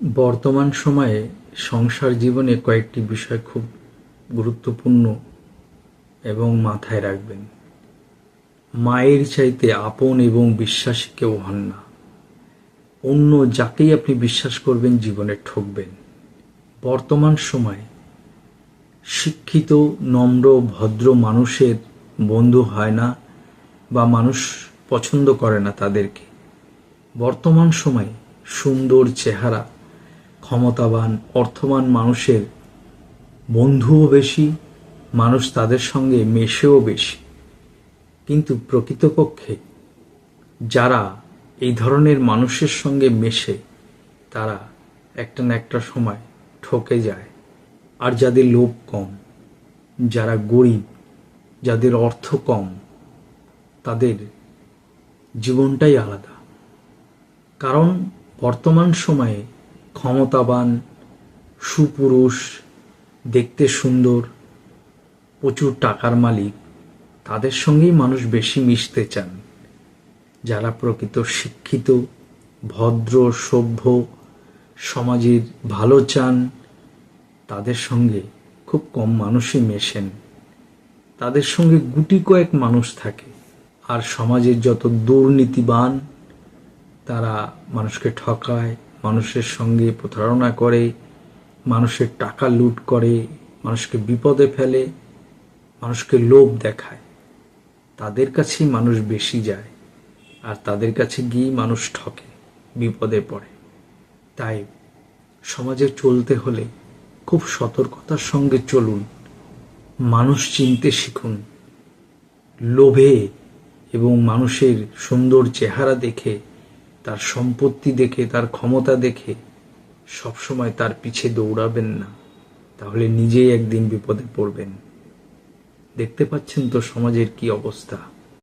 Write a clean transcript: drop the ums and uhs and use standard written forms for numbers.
বর্তমান সময়ে সংসার জীবনে কয়েকটি বিষয় খুব গুরুত্বপূর্ণ এবং মাথায় রাখবেন। মায়ের চাইতে আপন এবং বিশ্বাসী কেউ হন না। অন্য যাকেই আপনি বিশ্বাস করবেন জীবনে ঠকবেন। বর্তমান সময়ে শিক্ষিত, নম্র, ভদ্র মানুষের বন্ধু হয় না বা মানুষ পছন্দ করে না তাদেরকে। বর্তমান সময়ে সুন্দর চেহারা, ক্ষমতাবান, অর্থবান মানুষের বন্ধুও বেশি, মানুষ তাদের সঙ্গে মেশেও বেশি। কিন্তু প্রকৃতপক্ষে যারা এই ধরনের মানুষের সঙ্গে মেশে তারা একটা না একটা সময় ঠকে যায়। আর যাদের লোভ কম, যারা গরিব, যাদের অর্থ কম, তাদের জীবনটাই আলাদা। কারণ বর্তমান সময়ে ক্ষমতাবান, সুপুরুষ, দেখতে সুন্দর, প্রচুর টাকার মালিক, তাদের সঙ্গেই মানুষ বেশি মিশতে চান। যারা প্রকৃত শিক্ষিত, ভদ্র, সভ্য, সমাজের ভালো চান, তাদের সঙ্গে খুব কম মানুষই মেশেন। তাদের সঙ্গে গুটি কয়েক মানুষ থাকে। আর সমাজের যত দুর্নীতিবান, তারা মানুষকে ঠকায়, মানুষের সঙ্গে প্রতারণা করে, মানুষের টাকা লুট করে, মানুষকে বিপদে ফেলে, মানুষকে লোভ দেখায়, তাদের কাছেই মানুষ বেশি যায়। আর তাদের কাছে গিয়েই মানুষ ঠকে, বিপদে পড়ে। তাই সমাজে চলতে হলে খুব সতর্কতার সঙ্গে চলুন। মানুষ চিনতে শিখুন। লোভে এবং মানুষের সুন্দর চেহারা দেখে, তার সম্পত্তি দেখে, তার ক্ষমতা দেখে সবসময় তার পিছে দৌড়াবেন না, তাহলে নিজেই একদিন বিপদে পড়বেন। দেখতে পাচ্ছেন তো সমাজের কি অবস্থা।